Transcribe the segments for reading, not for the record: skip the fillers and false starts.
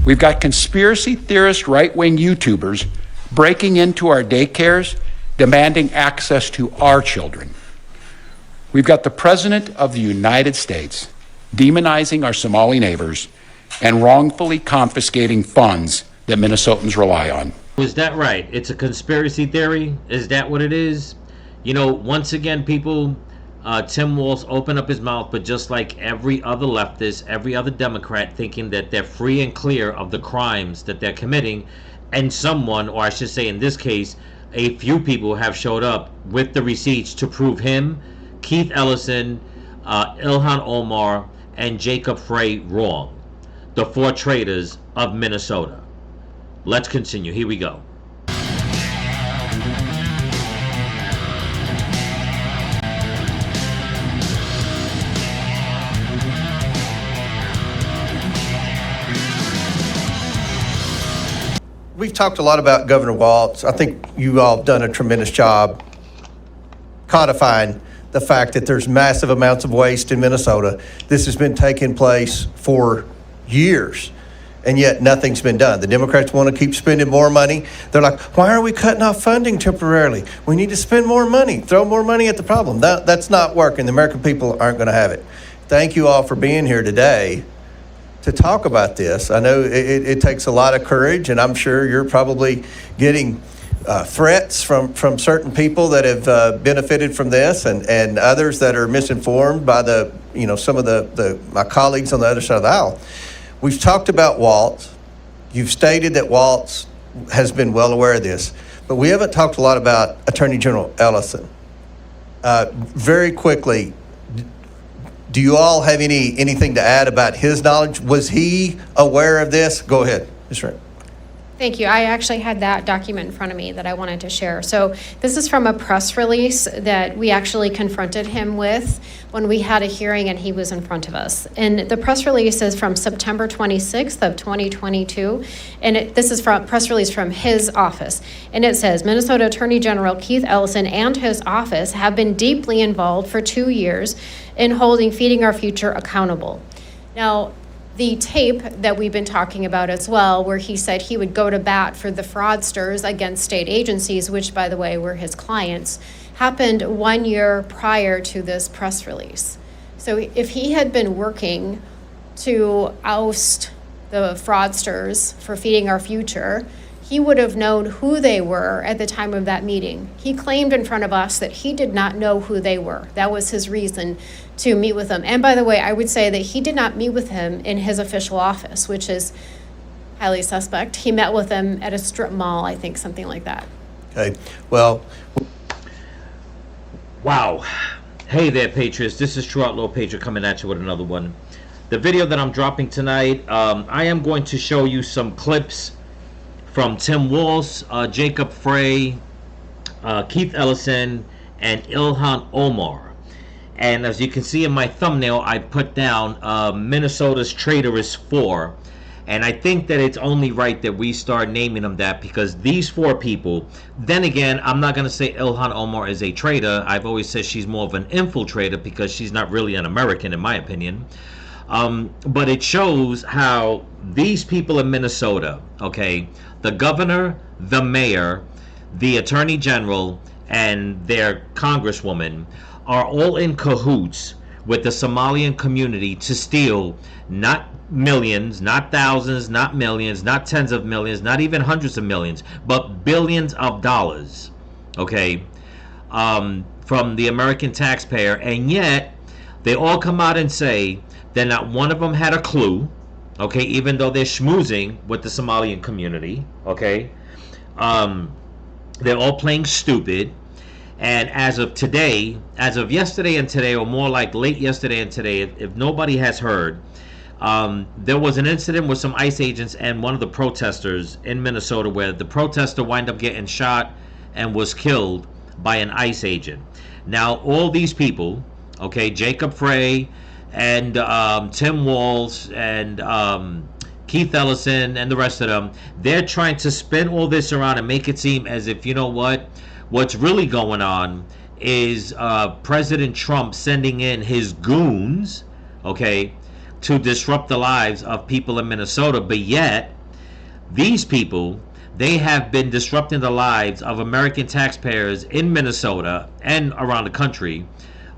We've got conspiracy theorist right-wing YouTubers breaking into our daycares, demanding access to our children. We've got the President of the United States demonizing our Somali neighbors and wrongfully confiscating funds that Minnesotans rely on. Is that right? It's a conspiracy theory? Is that what it is? You know, once again, people, Tim Walz opened up his mouth, but just like every other leftist, every other Democrat, thinking that they're free and clear of the crimes that they're committing, and someone, or I should say in this case, a few people have showed up with the receipts to prove him, Keith Ellison, Ilhan Omar, and Jacob Frey wrong. The 4 traitors of Minnesota. Let's continue. Here we go. We've talked a lot about Governor Walz. I think you all have done a tremendous job codifying the fact that there's massive amounts of waste in Minnesota. This has been taking place for years, and yet nothing's been done. The Democrats want to keep spending more money. They're like, why are we cutting off funding temporarily? We need to spend more money, throw more money at the problem. That's not working. The American people aren't going to have it. Thank you all for being here today to talk about this. I know it takes a lot of courage, and I'm sure you're probably getting threats from certain people that have benefited from this, and others that are misinformed by some of my colleagues on the other side of the aisle. We've talked about Walz. You've stated that Walz has been well aware of this, but we haven't talked a lot about Attorney General Ellison. Very quickly, do you all have anything to add about his knowledge? Was he aware of this? Go ahead, Ms. Wright. Thank you. I actually had that document in front of me that I wanted to share. So this is from a press release that we actually confronted him with when we had a hearing and he was in front of us. And the press release is from September 26th of 2022. And this is from press release from his office. And it says, Minnesota Attorney General Keith Ellison and his office have been deeply involved for 2 years in holding Feeding Our Future accountable. Now, the tape that we've been talking about as well, where he said he would go to bat for the fraudsters against state agencies, which, by the way, were his clients, happened 1 year prior to this press release. So if he had been working to oust the fraudsters for Feeding Our Future, he would have known who they were at the time of that meeting. He claimed in front of us that he did not know who they were. That was his reason to meet with them. And by the way, I would say that he did not meet with him in his official office, which is highly suspect. He met with him at a strip mall, I think, something like that. Okay, well. Wow. Hey there, Patriots. This is True Outlaw Patriot coming at you with another one. The video that I'm dropping tonight, I am going to show you some clips from Tim Walz, Jacob Frey, Keith Ellison, and Ilhan Omar. And as you can see in my thumbnail, I put down Minnesota's traitorous 4. And I think that it's only right that we start naming them that, because these 4 people, then again, I'm not going to say Ilhan Omar is a traitor. I've always said she's more of an infiltrator because she's not really an American, in my opinion. But it shows how these people in Minnesota, okay, the governor, the mayor, the attorney general, and their congresswoman are all in cahoots with the Somalian community to steal not millions, not thousands, not millions, not tens of millions, not even hundreds of millions, but billions of dollars, okay, from the American taxpayer. And yet they all come out and say that not one of them had a clue, okay, even though they're schmoozing with the Somalian community, okay. They're all playing stupid. And as of today, as of yesterday and today, or more like late yesterday and today, if nobody has heard, there was an incident with some ICE agents and one of the protesters in Minnesota where the protester wound up getting shot and was killed by an ICE agent. Now, all these people, okay, Jacob Frey and Tim Walz and Keith Ellison and the rest of them, they're trying to spin all this around and make it seem as if, you know what's really going on is President Trump sending in his goons, okay, to disrupt the lives of people in Minnesota. But yet These people, they have been disrupting the lives of American taxpayers in Minnesota and around the country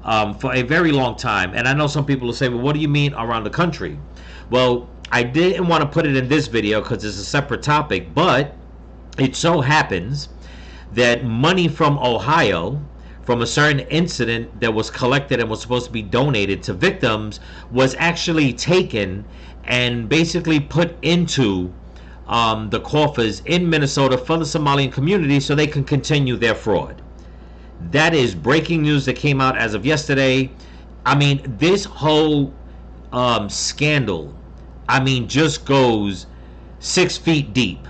for a very long time. And I know some people will say, well, what do you mean around the country? Well, I didn't want to put it in this video because it's a separate topic, but it so happens that money from Ohio, from a certain incident that was collected and was supposed to be donated to victims, was actually taken and basically put into the coffers in Minnesota for the Somalian community so they can continue their fraud. That is breaking news that came out as of yesterday. I mean, this whole scandal, I mean, just goes 6 feet deep,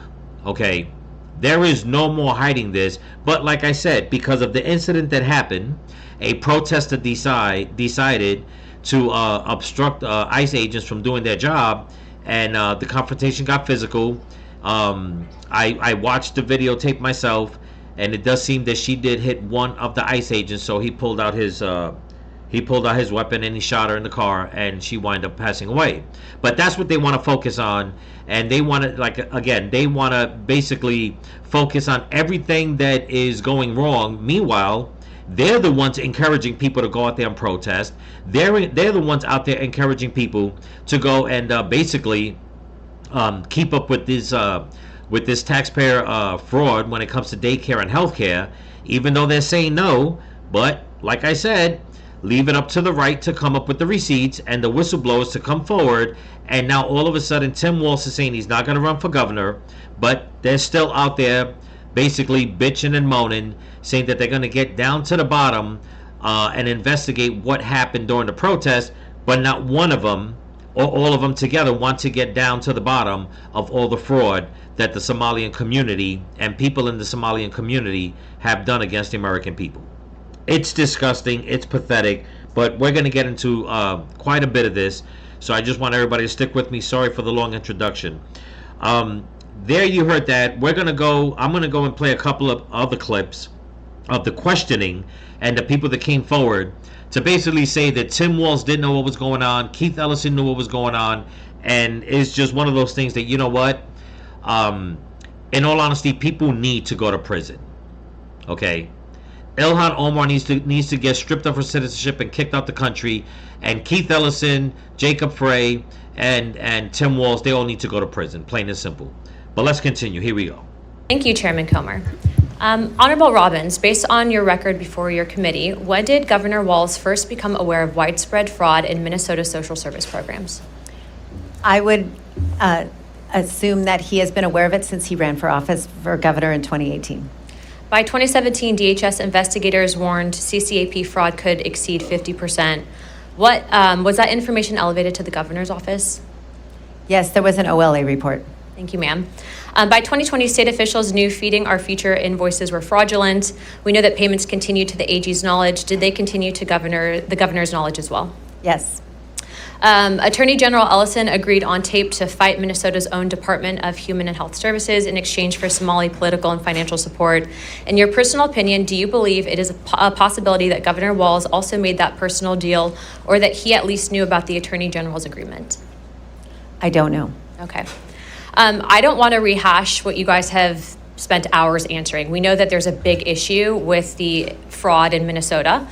okay? There is no more hiding this. But like I said, because of the incident that happened, a protester decided to obstruct ICE agents from doing their job, and the confrontation got physical. I watched the videotape myself, and it does seem that she did hit one of the ICE agents, so he pulled out his weapon and he shot her in the car, and she wound up passing away. But that's what they want to focus on, and they want to, like, again, they want to basically focus on everything that is going wrong. Meanwhile, they're the ones encouraging people to go out there and protest. They're the ones out there encouraging people to go and basically keep up with this taxpayer fraud when it comes to daycare and healthcare, even though they're saying no. But like I said, leave it up to the right to come up with the receipts and the whistleblowers to come forward. And now all of a sudden Tim Walz is saying he's not going to run for governor, but they're still out there basically bitching and moaning, saying that they're going to get down to the bottom and investigate what happened during the protest. But not one of them or all of them together want to get down to the bottom of all the fraud that the Somalian community and people in the Somalian community have done against the American people. It's disgusting, it's pathetic, but we're going to get into quite a bit of this, so I just want everybody to stick with me. Sorry for the long introduction. There you heard that. I'm going to go and play a couple of other clips of the questioning and the people that came forward to basically say that Tim Walz didn't know what was going on, Keith Ellison knew what was going on, and it's just one of those things that, you know what, in all honesty, people need to go to prison, okay? Ilhan Omar needs to get stripped of her citizenship and kicked out the country, and Keith Ellison, Jacob Frey, and Tim Walz, they all need to go to prison, plain and simple. But let's continue. Here we go. Thank you, Chairman Comer. Honorable Robbins, based on your record before your committee, when did Governor Walz first become aware of widespread fraud in Minnesota social service programs? I would assume that he has been aware of it since he ran for office for governor in 2018. By 2017, DHS investigators warned CCAP fraud could exceed 50%. What was that information elevated to the governor's office? Yes, there was an OLA report. Thank you, ma'am. By 2020, state officials knew feeding our future invoices were fraudulent. We know that payments continued to the AG's knowledge. Did they continue to the governor's knowledge as well? Yes. Attorney General Ellison agreed on tape to fight Minnesota's own Department of Human and Health Services in exchange for Somali political and financial support. In your personal opinion, do you believe it is a possibility that Governor Walz also made that personal deal, or that he at least knew about the Attorney General's agreement? I don't know. Okay. I don't want to rehash what you guys have spent hours answering. We know that there's a big issue with the fraud in Minnesota.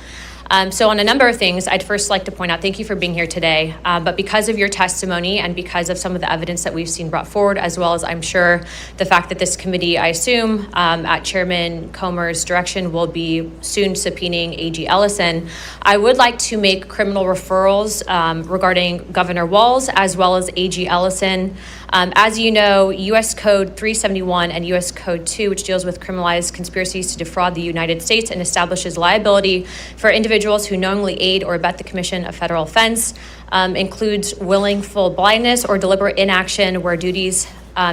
So on a number of things, I'd first like to point out, thank you for being here today, but because of your testimony and because of some of the evidence that we've seen brought forward, as well as I'm sure the fact that this committee, I assume, at Chairman Comer's direction, will be soon subpoenaing AG Ellison, I would like to make criminal referrals regarding Governor Walz as well as AG Ellison. As you know, U.S. Code 371 and U.S. Code 2, which deals with criminalized conspiracies to defraud the United States and establishes liability for individuals who knowingly aid or abet the commission of federal offense, includes willful blindness or deliberate inaction where duties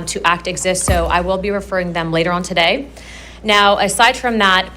to act exist. So I will be referring them later on today. Now, aside from that,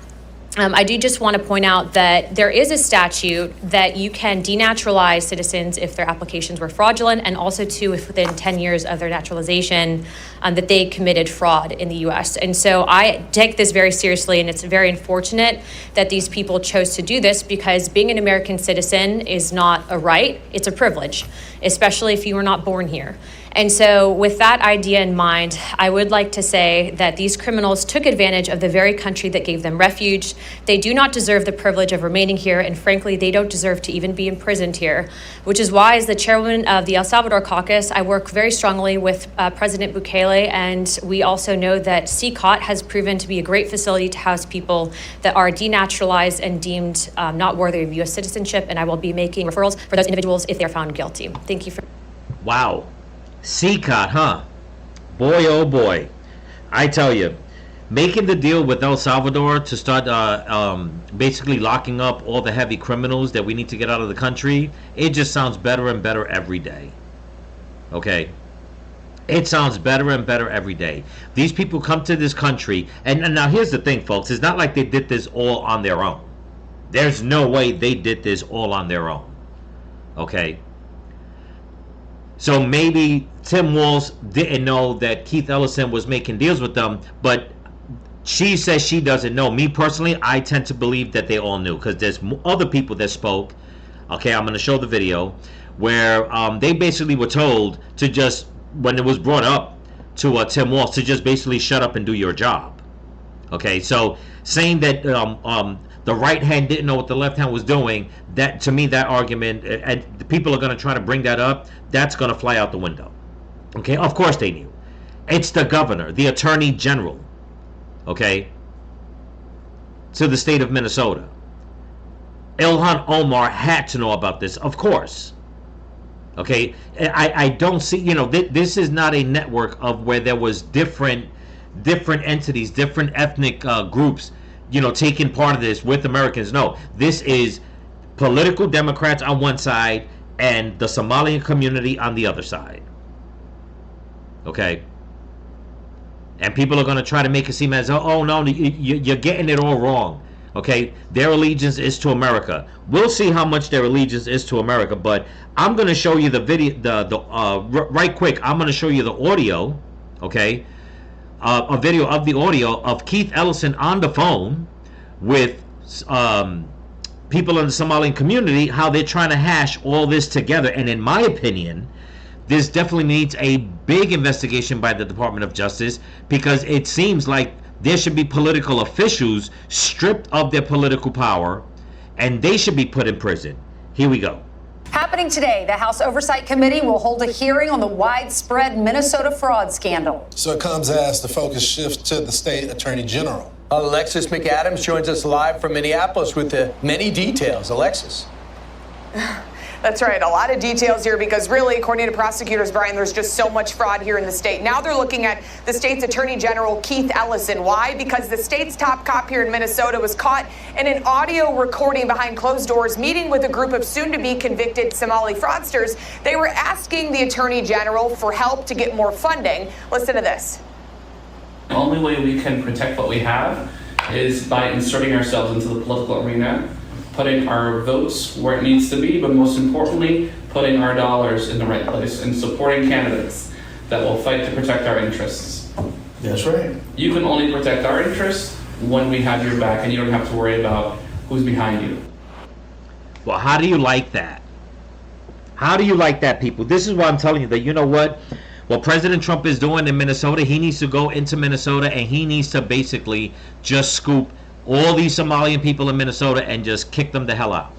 I do just want to point out that there is a statute that you can denaturalize citizens if their applications were fraudulent, and also too if within 10 years of their naturalization that they committed fraud in the U.S. And so I take this very seriously, and it's very unfortunate that these people chose to do this, because being an American citizen is not a right, it's a privilege, especially if you were not born here. And so with that idea in mind, I would like to say that these criminals took advantage of the very country that gave them refuge. They do not deserve the privilege of remaining here, and frankly, they don't deserve to even be imprisoned here, which is why, as the chairwoman of the El Salvador caucus, I work very strongly with President Bukele, and we also know that CCOT has proven to be a great facility to house people that are denaturalized and deemed not worthy of U.S. citizenship, and I will be making referrals for those individuals if they are found guilty. Thank you for... Wow. CCOT, huh? Boy, oh boy. I tell you, making the deal with El Salvador to start basically locking up all the heavy criminals that we need to get out of the country, it just sounds better and better every day. Okay? It sounds better and better every day. These people come to this country, and now here's the thing, folks. It's not like they did this all on their own. There's no way they did this all on their own. Okay? So maybe Tim Walz didn't know that Keith Ellison was making deals with them, but she says she doesn't know. Me personally, I tend to believe that they all knew, because there's other people that spoke. Okay, I'm going to show the video where they basically were told to just, when it was brought up to Tim Walz, to just basically shut up and do your job. Okay, so saying that the right hand didn't know what the left hand was doing, that, to me, that argument, and the people are going to try to bring that up, that's going to fly out the window. Okay, of course they knew. It's the governor, the attorney general, okay, to the state of Minnesota. Ilhan Omar had to know about this, of course. Okay, I don't see, you know, this is not a network of where there was different entities, different ethnic groups, you know, taking part of this with Americans. No, this is political Democrats on one side and the Somalian community on the other side. Okay? And people are going to try to make it seem as, oh no, you're getting it all wrong. Okay? Their allegiance is to America. We'll see how much their allegiance is to America, but I'm going to show you the video, right quick, I'm going to show you the audio, okay? A video of the audio of Keith Ellison on the phone with people in the Somalian community, how they're trying to hash all this together. And in my opinion, this definitely needs a big investigation by the Department of Justice, because it seems like there should be political officials stripped of their political power, and they should be put in prison. Here we go. Happening today, the House Oversight Committee will hold a hearing on the widespread Minnesota fraud scandal. So it comes as the focus shifts to the state attorney general. Alexis McAdams joins us live from Minneapolis with many details. Alexis. That's right. A lot of details here, because really, according to prosecutors, Brian, there's just so much fraud here in the state. Now they're looking at the state's attorney general, Keith Ellison. Why? Because the state's top cop here in Minnesota was caught in an audio recording behind closed doors meeting with a group of soon-to-be convicted Somali fraudsters. They were asking the attorney general for help to get more funding. Listen to this. The only way we can protect what we have is by inserting ourselves into the political arena, putting our votes where it needs to be, but most importantly, putting our dollars in the right place and supporting candidates that will fight to protect our interests. That's right. You can only protect our interests when we have your back, and you don't have to worry about who's behind you. Well, how do you like that? How do you like that, people? This is why I'm telling you that, you know what President Trump is doing in Minnesota, he needs to go into Minnesota and he needs to basically just scoop all these Somalian people in Minnesota and just kick them the hell out.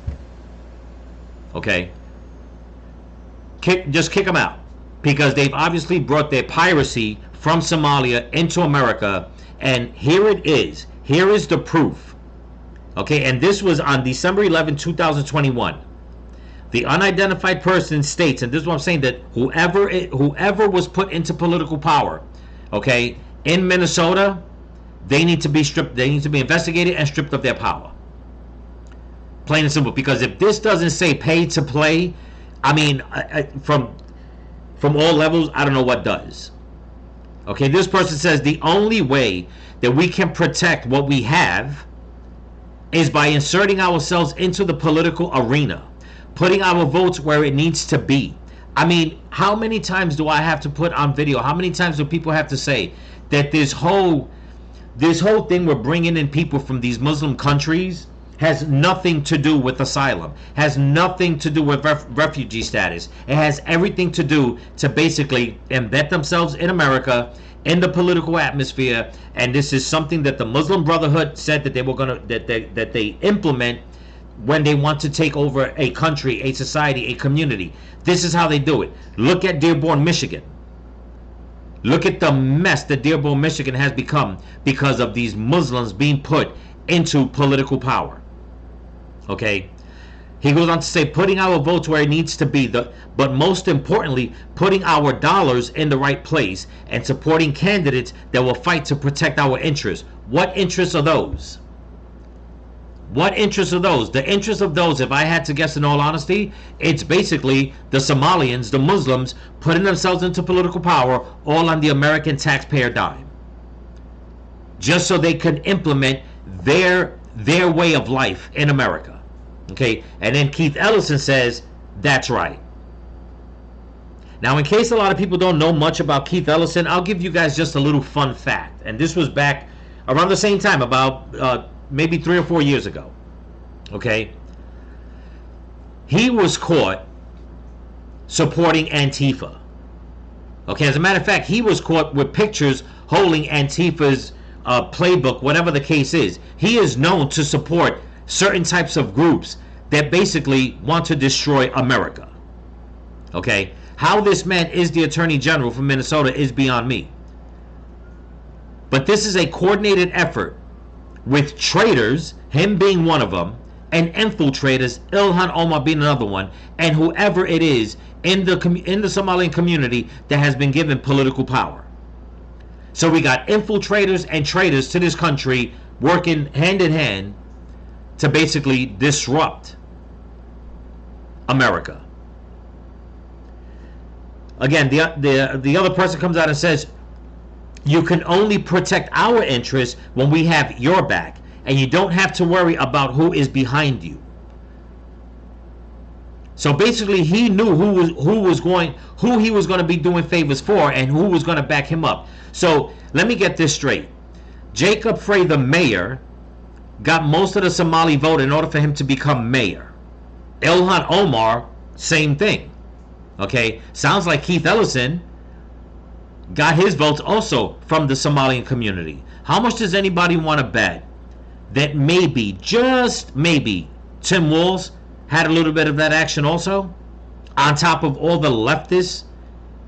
Okay? Just kick them out. Because they've obviously brought their piracy from Somalia into America, and here it is. Here is the proof. Okay, and this was on December 11, 2021. The unidentified person states, and this is what I'm saying, that whoever was put into political power, okay, in Minnesota, they need to be stripped, they need to be investigated and stripped of their power. Plain and simple. Because if this doesn't say pay to play, I mean, from all levels, I don't know what does. Okay, this person says the only way that we can protect what we have is by inserting ourselves into the political arena, putting our votes where it needs to be. I mean, how many times do I have to put on video? How many times do people have to say that this whole thing we're bringing in people from these Muslim countries has nothing to do with asylum, has nothing to do with refugee status. It has everything to do to basically embed themselves in America, in the political atmosphere, and this is something that the Muslim Brotherhood said that they were gonna that they implement when they want to take over a country, a society, a community. This is how they do it. Look at Dearborn, Michigan. Look at the mess that Dearborn, Michigan has become because of these Muslims being put into political power. Okay? He goes on to say, putting our votes where it needs to be, but most importantly, putting our dollars in the right place and supporting candidates that will fight to protect our interests. What interests are those? What interests are those? The interests of those, if I had to guess in all honesty, it's basically the Somalians, the Muslims, putting themselves into political power all on the American taxpayer dime. Just so they could implement their way of life in America. Okay, and then Keith Ellison says, that's right. Now, in case a lot of people don't know much about Keith Ellison, I'll give you guys just a little fun fact. And this was back around the same time, about maybe 3 or 4 years ago. Okay, he was caught supporting Antifa. Okay, as a matter of fact, he was caught with pictures holding Antifa's playbook, whatever the case is. He is known to support certain types of groups that basically want to destroy America. Okay, how this man is the Attorney General for Minnesota is beyond me. But this is a coordinated effort with traitors, him being one of them, and infiltrators, Ilhan Omar being another one, and whoever it is in the Somalian community that has been given political power. So we got infiltrators and traitors to this country working hand in hand to basically disrupt America. Again, the other person comes out and says, you can only protect our interests when we have your back, and you don't have to worry about who is behind you. So basically, he knew who he was going to be doing favors for and who was going to back him up. So let me get this straight. Jacob Frey, the mayor, got most of the Somali vote in order for him to become mayor. Ilhan Omar, same thing. Okay, sounds like Keith Ellison got his votes also from the Somalian community. How much does anybody want to bet that maybe, just maybe, Tim Walz had a little bit of that action also, on top of all the leftists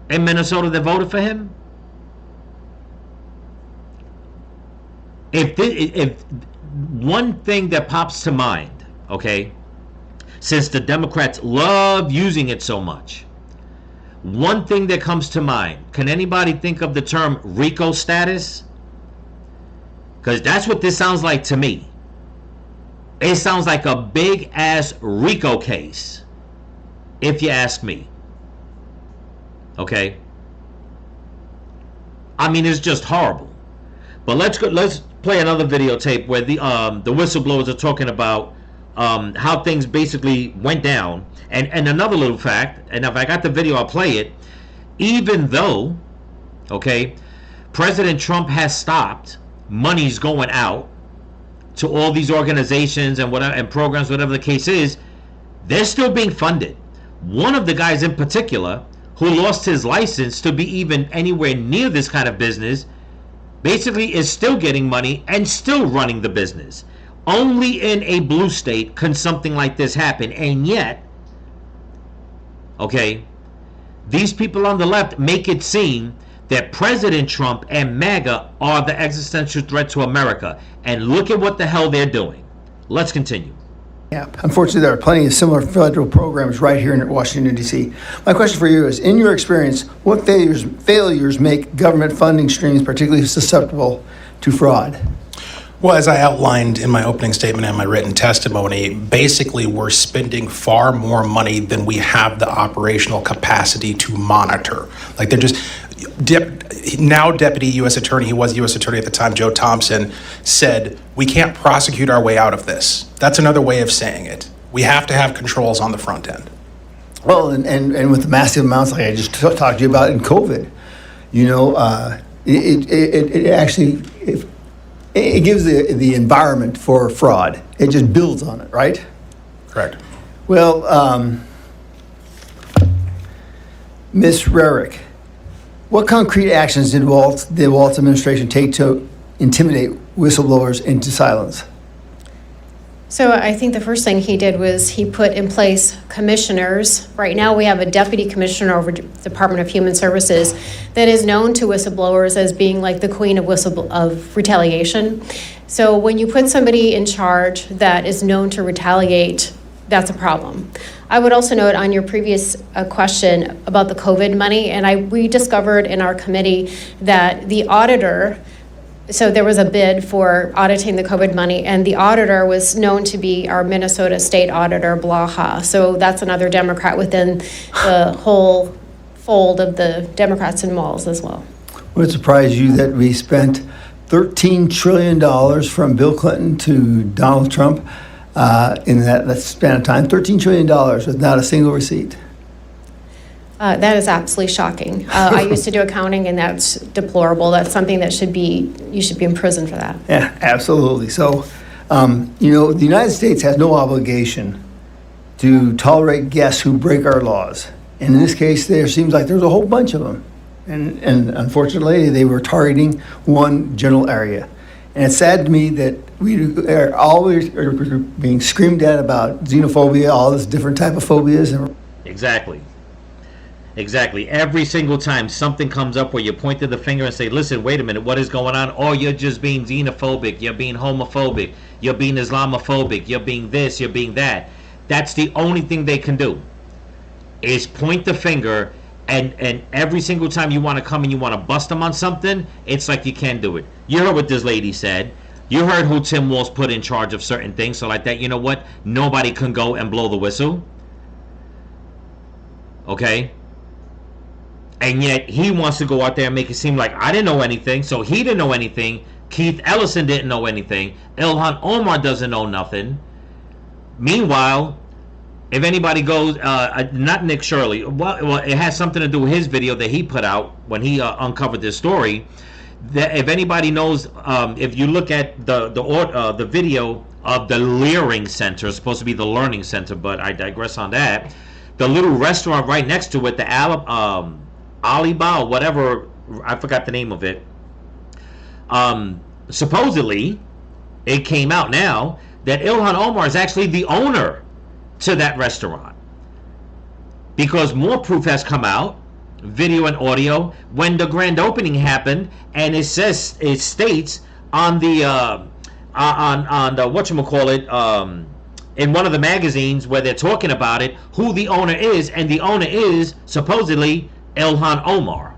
in Minnesota that voted for him? If one thing that pops to mind, okay, since the Democrats love using it so much, one thing that comes to mind, can anybody think of the term RICO status? Because that's what this sounds like to me. It sounds like a big ass RICO case, if you ask me. Okay? I mean, it's just horrible. But let's play another videotape where the whistleblowers are talking about how things basically went down. And another little fact, and if I got the video, I'll play it. Even though, okay, President Trump has stopped monies going out to all these organizations and whatever and programs, whatever the case is, they're still being funded. One of the guys in particular who lost his license to be even anywhere near this kind of business basically is still getting money and still running the business. Only in a blue state can something like this happen. And yet, okay, these people on the left make it seem that President Trump and MAGA are the existential threat to America. And look at what the hell they're doing. Let's continue. Yeah, unfortunately, there are plenty of similar federal programs right here in Washington, D.C. My question for you is, in your experience, what failures make government funding streams particularly susceptible to fraud? Well, as I outlined in my opening statement and my written testimony, basically we're spending far more money than we have the operational capacity to monitor. Like they're just, now Deputy U.S. Attorney, he was U.S. Attorney at the time, Joe Thompson, said, we can't prosecute our way out of this. That's another way of saying it. We have to have controls on the front end. Well, and with the massive amounts like I just talked to you about in COVID, you know, it actually, it gives the environment for fraud. It just builds on it, right? Correct. Well, Ms. Rarick, what concrete actions did the Walz administration take to intimidate whistleblowers into silence? So I think the first thing he did was he put in place commissioners. Right now, we have a deputy commissioner over Department of Human Services that is known to whistleblowers as being like the queen of retaliation. So when you put somebody in charge that is known to retaliate, that's a problem. I would also note on your previous question about the COVID money, and we discovered in our committee that the auditor, so there was a bid for auditing the COVID money, and the auditor was known to be our Minnesota state auditor, Blaha. So that's another Democrat within the whole fold of the Democrats in Walz as well. Would it surprise you that we spent $13 trillion from Bill Clinton to Donald Trump in that span of time? $13 trillion with not a single receipt. That is absolutely shocking. I used to do accounting, and that's deplorable. That's something that you should be in prison for that. Yeah, absolutely. So, the United States has no obligation to tolerate guests who break our laws. And in this case, there seems like there's a whole bunch of them. And unfortunately, they were targeting one general area. And it's sad to me that we are always being screamed at about xenophobia, all this different type of phobias. Exactly. Every single time something comes up where you point to the finger and say, listen, wait a minute, what is going on? Oh, you're just being xenophobic. You're being homophobic. You're being Islamophobic. You're being this. You're being that. That's the only thing they can do is point the finger, and every single time you want to come and you want to bust them on something, it's like you can't do it. You heard what this lady said. You heard who Tim Walz put in charge of certain things. So like that, you know what? Nobody can go and blow the whistle. Okay? And yet he wants to go out there and make it seem like I didn't know anything. So he didn't know anything. Keith Ellison didn't know anything. Ilhan Omar doesn't know nothing. Meanwhile, if anybody goes, not Nick Shirley, well, it has something to do with his video that he put out when he uncovered this story. That if anybody knows, if you look at the video of the Leering Center, it's supposed to be the Learning Center, but I digress on that. The little restaurant right next to it, the Alibaba, whatever, I forgot the name of it. Supposedly, it came out now that Ilhan Omar is actually the owner to that restaurant, because more proof has come out, video and audio, when the grand opening happened, and it states on the on the whatchamacallit, in one of the magazines where they're talking about it, who the owner is, and the owner is supposedly Ilhan Omar.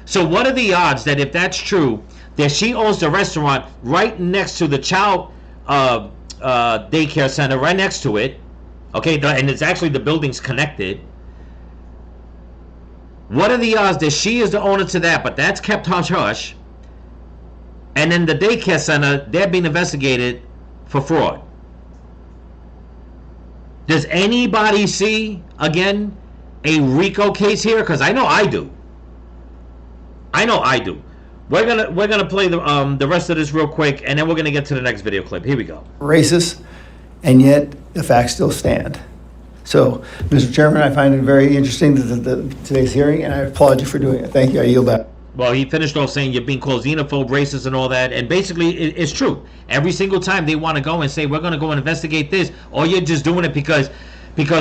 So what are the odds that if that's true, that she owns the restaurant right next to the child daycare center, right next to it, okay, and it's actually, the building's connected. What are the odds that she is the owner to that, but that's kept hush-hush, and then the daycare center, they're being investigated for fraud? Does anybody see, again, a RICO case here? Because I know I do. We're gonna play the rest of this real quick, and then we're gonna get to the next video clip. Here we go. Racist, and yet the facts still stand. So, Mr. Chairman, I find it very interesting today's hearing, and I applaud you for doing it. Thank you. I yield back. Well, he finished off saying you're being called xenophobe, racist, and all that, and basically it's true. Every single time they want to go and say we're going to go and investigate this, or you're just doing it because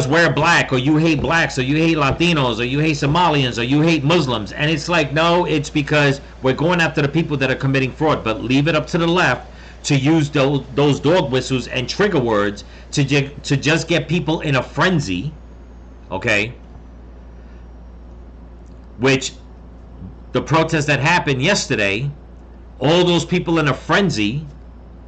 we're black, or you hate blacks, or you hate Latinos, or you hate Somalians, or you hate Muslims, and it's like, no, it's because we're going after the people that are committing fraud. But leave it up to the left to use those dog whistles and trigger words to just get people in a frenzy, okay? Which, the protest that happened yesterday, all those people in a frenzy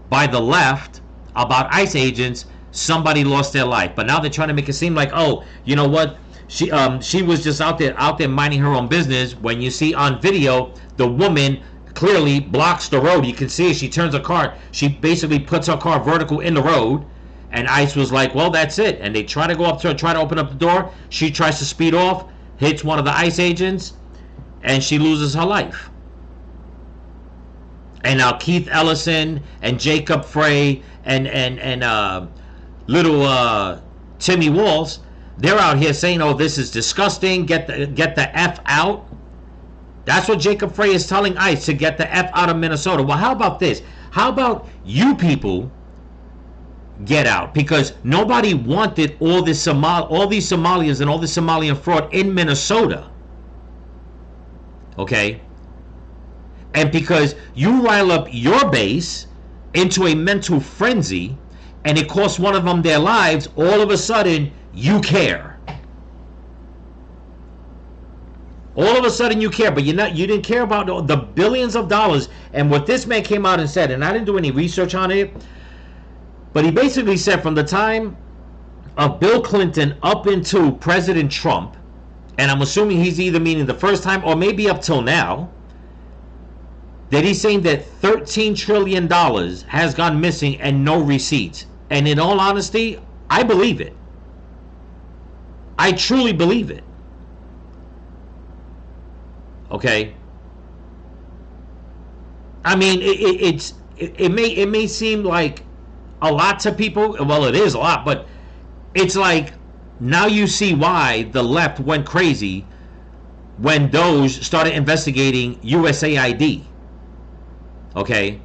by the left about ICE agents, somebody lost their life. But now they're trying to make it seem like, oh, you know what? She was just out there minding her own business. When you see on video, the woman clearly blocks the road. You can see it. She turns her car. She basically puts her car vertical in the road. And ICE was like, well, that's it. And they try to go up to her, try to open up the door. She tries to speed off, hits one of the ICE agents, and she loses her life. And now Keith Ellison and Jacob Frey and little Timmy Walz, they're out here saying, "Oh, this is disgusting. Get the F out." That's what Jacob Frey is telling ICE, to get the F out of Minnesota. Well, how about this? How about you people get out? Because nobody wanted all these Somalians and all this Somalian fraud in Minnesota. Okay? And because you rile up your base into a mental frenzy and it costs one of them their lives, all of a sudden you care. All of a sudden you care, but you didn't care about the billions of dollars. And what this man came out and said, and I didn't do any research on it, but he basically said from the time of Bill Clinton up into President Trump, and I'm assuming he's either meaning the first time or maybe up till now, that he's saying that $13 trillion has gone missing and no receipts. And in all honesty, I believe it. I truly believe it. Okay? I mean, it may seem like a lot to people. Well, it is a lot, but it's like now you see why the left went crazy when Doge started investigating USAID. Okay?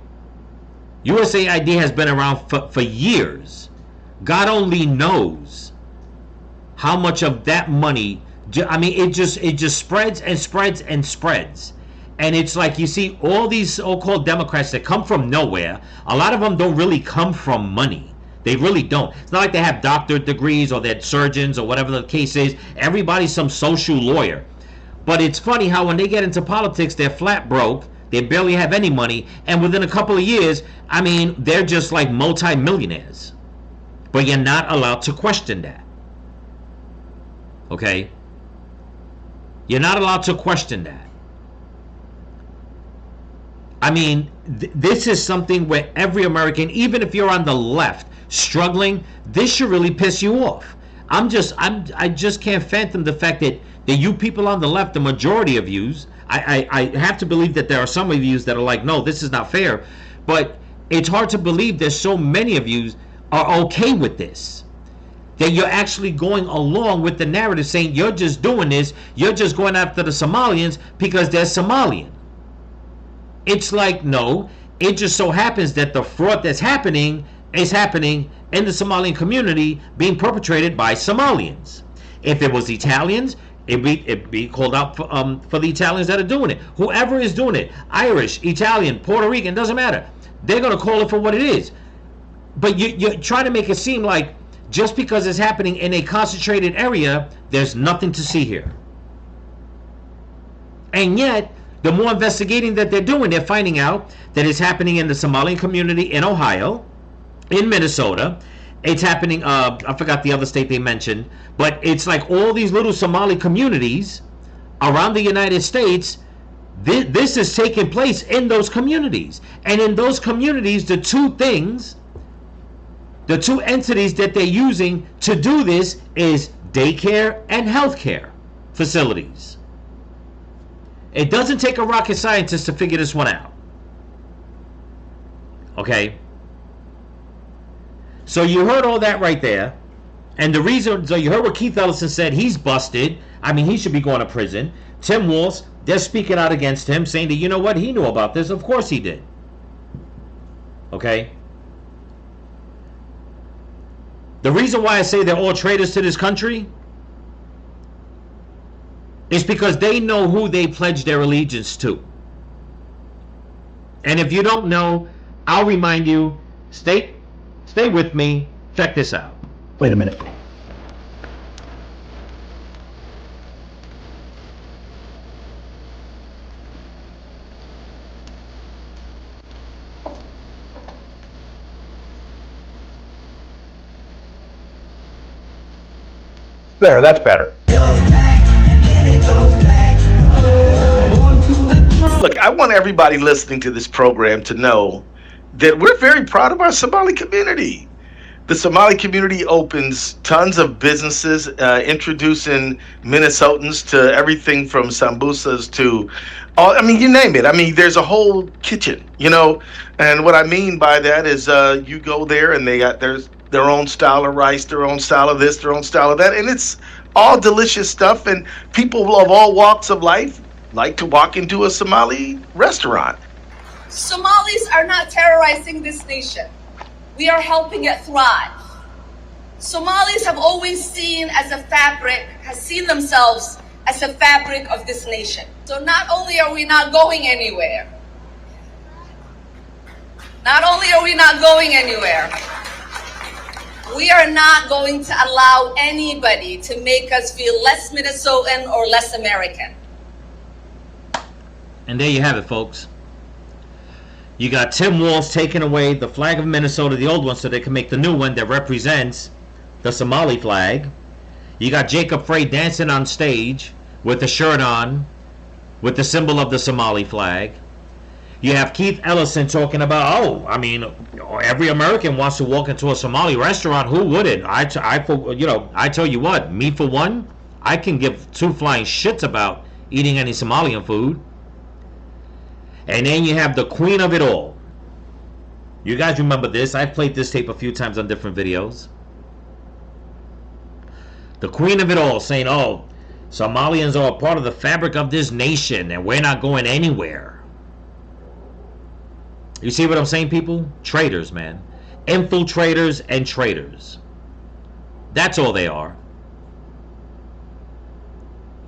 USAID has been around for years. God only knows how much of that money, I mean, it just spreads and spreads and spreads. And it's like you see all these so-called Democrats that come from nowhere. A lot of them don't really come from money. They really don't. It's not like they have doctorate degrees or they're surgeons or whatever the case is. Everybody's some social lawyer. But it's funny how when they get into politics, they're flat broke. They barely have any money. And within a couple of years, I mean, they're just like multi-millionaires. But you're not allowed to question that. Okay? You're not allowed to question that. I mean, this is something where every American, even if you're on the left, struggling, this should really piss you off. I just can't fathom the fact that you people on the left, the majority of yous, I have to believe that there are some of yous that are like, no, this is not fair. But it's hard to believe there's so many of yous are okay with this. That you're actually going along with the narrative saying you're just doing this, you're just going after the Somalians because they're Somalian. It's like, no, it just so happens that the fraud that's happening is happening in the Somalian community being perpetrated by Somalians. If it was Italians, it'd be called out for the Italians that are doing it. Whoever is doing it, Irish, Italian, Puerto Rican, doesn't matter. They're going to call it for what it is. But you're trying to make it seem like just because it's happening in a concentrated area, there's nothing to see here. And yet, the more investigating that they're doing, they're finding out that it's happening in the Somalian community in Ohio, in Minnesota. It's happening, I forgot the other state they mentioned, but it's like all these little Somali communities around the United States. This is taking place in those communities. And in those communities, the two entities that they're using to do this is daycare and healthcare facilities. It doesn't take a rocket scientist to figure this one out. Okay? So you heard all that right there. And the reason, so you heard what Keith Ellison said, he's busted. I mean, he should be going to prison. Tim Walz, they're speaking out against him, saying that, you know what, he knew about this. Of course he did. Okay? The reason why I say they're all traitors to this country is because they know who they pledge their allegiance to. And if you don't know, I'll remind you. Stay with me. Check this out. Wait a minute. There, that's better. Look, I want everybody listening to this program to know that we're very proud of our Somali community. The Somali community opens tons of businesses, introducing Minnesotans to everything from sambusas to, all, I mean, you name it. I mean, there's a whole kitchen, you know. And what I mean by that is you go there and they got their own style of rice, their own style of this, their own style of that. And it's all delicious stuff. And people of all walks of life like to walk into a Somali restaurant. Somalis are not terrorizing this nation. We are helping it thrive. Somalis have always seen themselves as a fabric of this nation. So not only are we not going anywhere, we are not going to allow anybody to make us feel less Minnesotan or less American. And there you have it, folks. You got Tim Walz taking away the flag of Minnesota, the old one, so they can make the new one that represents the Somali flag. You got Jacob Frey dancing on stage with a shirt on with the symbol of the Somali flag. You have Keith Ellison talking about, oh, I mean, every American wants to walk into a Somali restaurant. Who wouldn't? I tell you what, me for one, I can give two flying shits about eating any Somalian food. And then you have the queen of it all. You guys remember this? I've played this tape a few times on different videos. The queen of it all saying, oh, Somalians are a part of the fabric of this nation and we're not going anywhere. You see what I'm saying, people? Traitors, man. Infiltrators and traitors. That's all they are.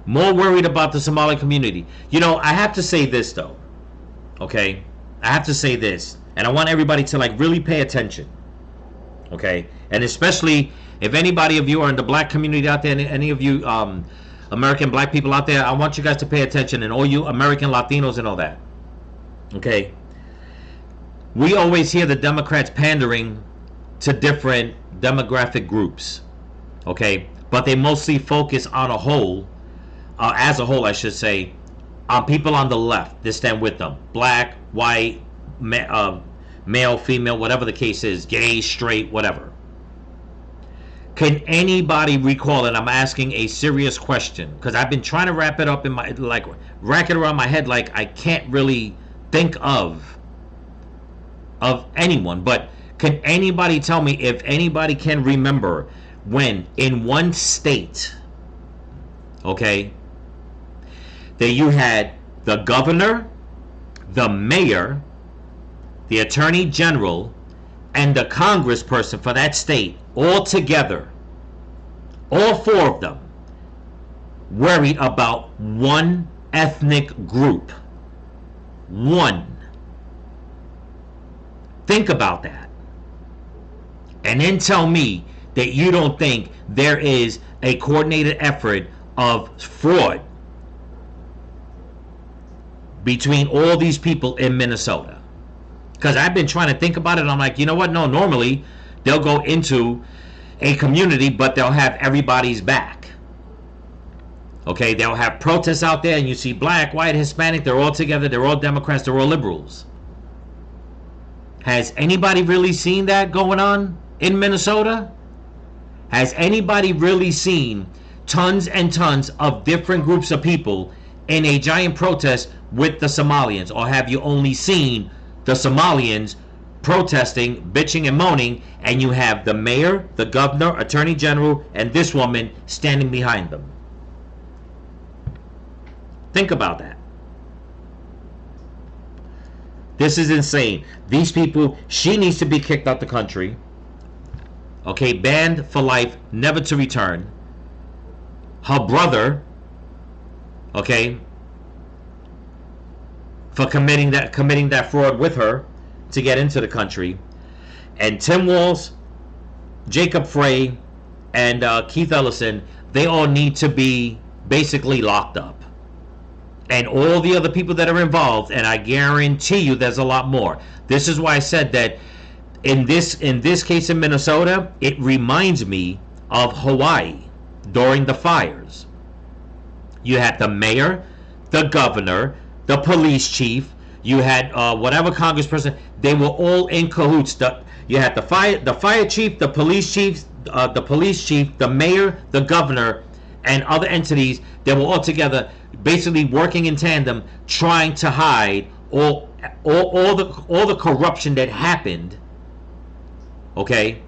More worried about the Somali community. You know, I have to say this, though. Okay, I have to say this, and I want everybody to like really pay attention. Okay, and especially if anybody of you are in the black community out there, any of you American black people out there, I want you guys to pay attention, and all you American Latinos and all that. Okay, we always hear the Democrats pandering to different demographic groups. Okay, but they mostly focus on as a whole, I should say, on people on the left that stand with them. Black, white, male, female, whatever the case is, gay, straight, whatever. Can anybody recall, and I'm asking a serious question, because I've been trying to wrap it up in my, like, rack it around my head, like I can't really think of anyone, but can anybody tell me if anybody can remember when in one state, okay, that you had the governor, the mayor, the attorney general, and the congressperson for that state all together, all four of them, worried about one ethnic group. One. Think about that. And then tell me that you don't think there is a coordinated effort of fraud between all these people in Minnesota. Because I've been trying to think about it, and I'm like, you know what? No, normally they'll go into a community, but they'll have everybody's back. Okay, they'll have protests out there, and you see black, white, Hispanic, they're all together, they're all Democrats, they're all liberals. Has anybody really seen that going on in Minnesota? Has anybody really seen tons and tons of different groups of people in a giant protest with the Somalians? Or have you only seen the Somalians protesting, bitching and moaning, and you have the mayor, the governor, attorney general, and this woman standing behind them? Think about that. This is insane. These people, she needs to be kicked out the country. Okay, banned for life, never to return. Her brother, okay, for committing that fraud with her to get into the country. And Tim Walz, Jacob Frey, and Keith Ellison, they all need to be basically locked up. And all the other people that are involved, and I guarantee you there's a lot more. This is why I said that in this case in Minnesota, it reminds me of Hawaii during the fires. You had the mayor, the governor, the police chief, You had whatever congressperson. They were all in cahoots. You had the fire chief, the police chief, the mayor, the governor, and other entities. They were all together, basically working in tandem, trying to hide all the corruption that happened. Okay,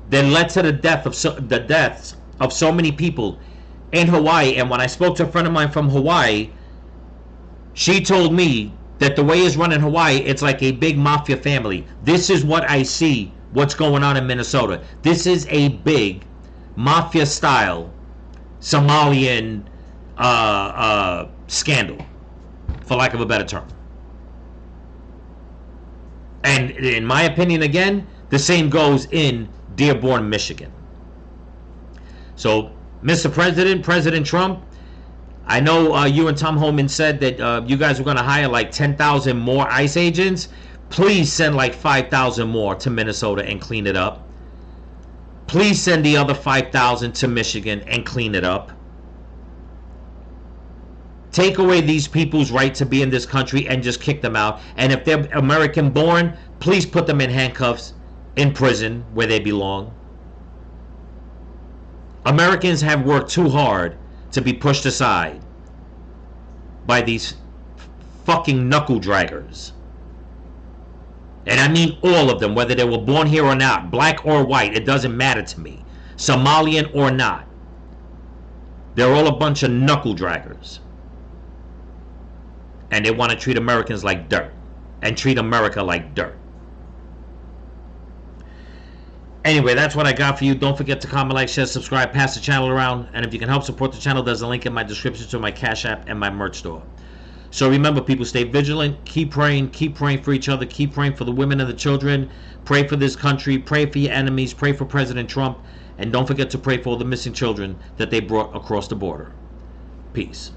then led to the deaths of so many people in Hawaii. And when I spoke to a friend of mine from Hawaii, she told me that the way it's run in Hawaii, it's like a big mafia family. This is what I see, what's going on in Minnesota. This is a big mafia style Somalian scandal, for lack of a better term. And in my opinion, again, the same goes in Dearborn, Michigan. So, Mr. President, President Trump, I know you and Tom Homan said that you guys were going to hire like 10,000 more ICE agents. Please send like 5,000 more to Minnesota and clean it up. Please send the other 5,000 to Michigan and clean it up. Take away these people's right to be in this country and just kick them out. And if they're American born, please put them in handcuffs in prison where they belong. Americans have worked too hard to be pushed aside by these fucking knuckle draggers. And I mean all of them, whether they were born here or not, black or white, it doesn't matter to me. Somalian or not. They're all a bunch of knuckle draggers. And they want to treat Americans like dirt. And treat America like dirt. Anyway, that's what I got for you. Don't forget to comment, like, share, subscribe, pass the channel around. And if you can help support the channel, there's a link in my description to my Cash App and my merch store. So remember, people, stay vigilant. Keep praying for each other. Keep praying for the women and the children. Pray for this country. Pray for your enemies. Pray for President Trump. And don't forget to pray for all the missing children that they brought across the border. Peace.